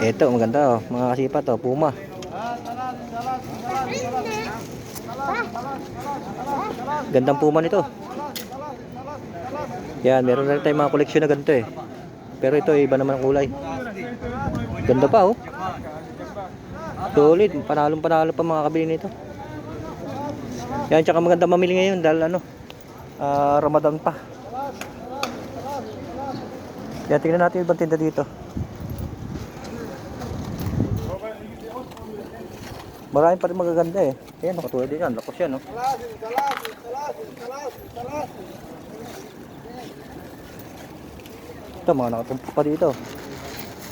Ito, maganda oh, mga kasipat oh, Puma. Gandang Puma nito. Yan, meron na rin tayong mga koleksyon na ganito eh. Pero ito iba naman ang kulay. Ganda pa oh. Solid, panalong-panalo pa mga kabili nito. Yan, tsaka maganda mamili ngayon dahil ano, Ramadan pa. Yan, tingnan natin yung ibang tinda dito. Marami pa rin magaganda eh. Ayan, katulad din yan. Lakos yan, no? Ito, mga nakatumpa pa dito.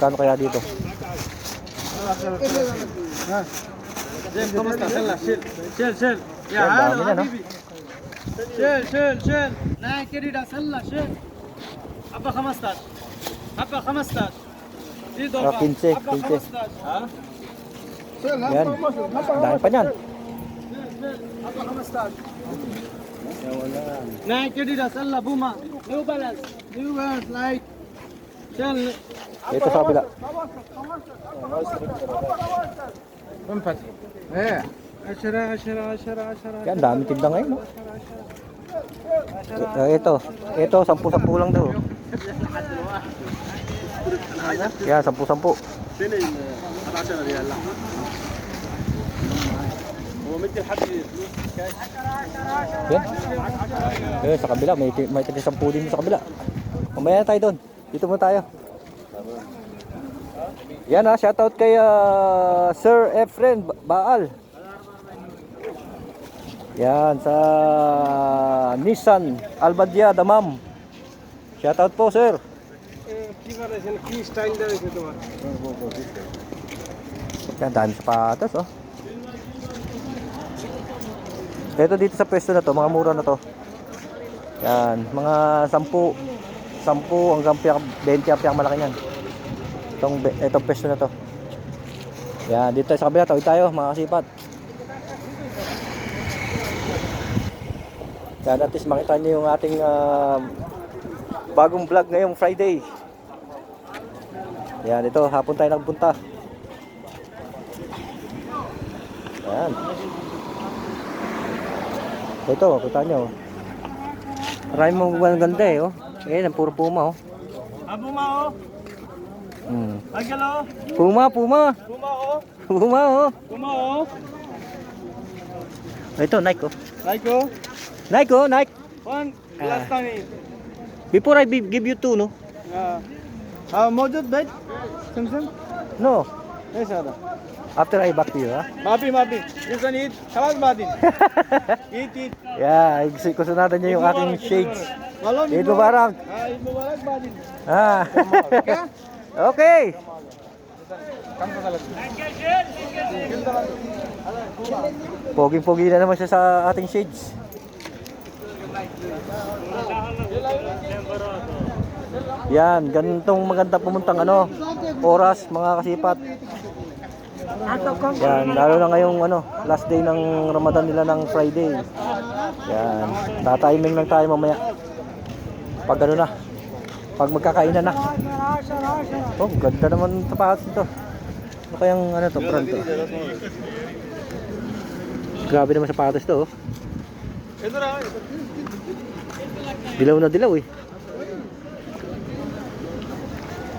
Kano kaya dito? شيل يا dami na, no? شيل ناي كده سله شيل حبه 15 حبه 15 دي دور 15. ها Yan. Dami pa niyan. حبه 15 ناي كده سله بوما نيو بالانس لايك شيل Ito sa kabila. كم فتح ايه 10 Yan, dami tinda ngayon, no? Ito, 10-10 lang daw. Yan, 10-10. فين ال 11 ريال لا هو مدي لحد فلوس كاش Yan. Sa kabila, may tig 10 din sa kabila. Mamaya na tayo doon. Dito muna tayo. Yan ha, shoutout kay Sir Efren Baal. Yan, sa Nissan Albadia Damam. Shoutout po, sir. Yan, dami sapatos, oh. Ito dito sa pwesto na to, mga mura na to. Yan, mga 10 hanggang 20 ang pinakamalaki niyan. Itong pwesto na to. Yan, dito sa kabila, tawid tayo, mga kasipat. Yan, at least makita niyo yung ating bagong vlog ngayong Friday. Yan, ito, hapon tayo nagpunta. Yan. Ito, kita nyo. Maraming mga ganda eh, oh. Ayan, puro Puma, oh. Puma oh Agalo Puma. Puma oh Puma, oh. Puma oh Ito, Nike, oh. Nike Nike. one last time Before I give you two, no? موجود بيت سمسم No. ايش هذا After I back to you, ha? ما في you can eat خلاص بعدين eat Yeah, kusunatan niyo yung aking shades. والله Eid Mubarak. عيد مبارك بعدين Ah. Okay. Poging-pogi na naman siya sa ating shades. Yan, ganitong maganda pumuntang oras mga kasipat. Yan, lalo na ngayong last day ng Ramadan nila ng Friday. Yan, tatiming lang tayo mamaya. Pag na, pag magkakainan na. Oh, ganda naman sapatos nito. Ano kayang to, brand to? Grabe naman sapatos to, oh. Dilaw na dilaw eh.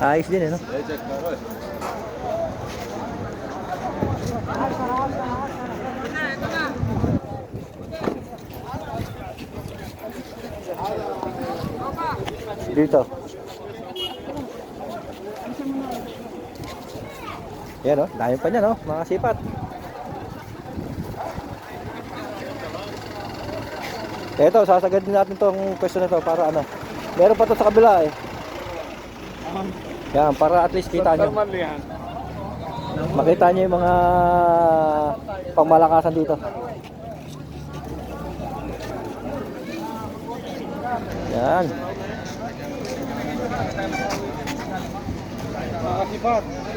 Ayos din eh, no? Dito. Yan, oh, dami pa niya, no? Mga sipat. Ito, sasagadin natin tong pwesto na to para meron pa to sa kabila eh. Yan, para at least kita nyo. Makita nyo yung mga pangmalakasan dito. Yan.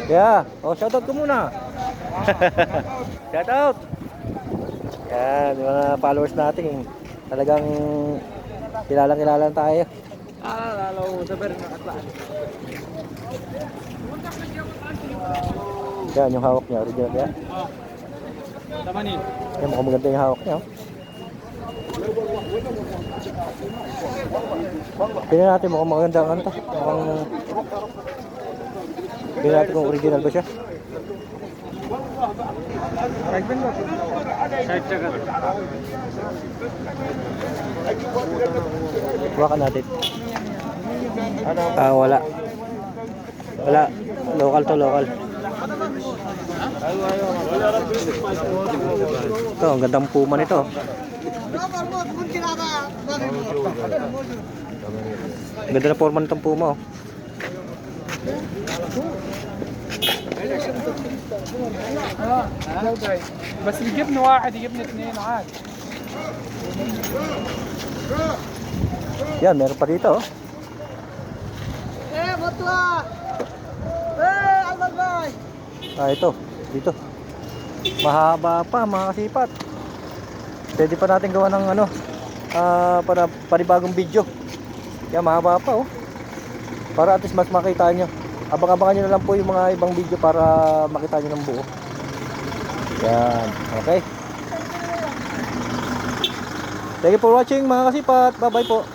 Yeah. Oh, shoutout ko muna. Shoutout. Yan, yung mga followers natin. Talagang kilalang-kilala tayo. lalo sabar na katlaan Yan yung hawak niya, original yan. 80. Yan, mukhang maganda yung hawak niya. Oh. Tingnan natin, mukhang maganda ang kanta. Mukhang... Tingnan natin kung original ba siya. Hawakan natin. Ah, wala. Wala. Local to local. Ito, ang gandang puma nito. Ganda na forma nitong puma oh. بس يجيبني واحد يجيبني اثنين عادي. Yan, meron pa dito oh. Ah, ito. Dito. Mahaba pa, mga kasipat. Pwede pa natin gawa ng ano, para panibagong video. Yan, mahaba pa oh. Para at least mas makita nyo. Abang-abangan nyo na lang po yung mga ibang video para makita nyo ng buo. Yan, okay. Thank you for watching mga kasipat. Bye bye po.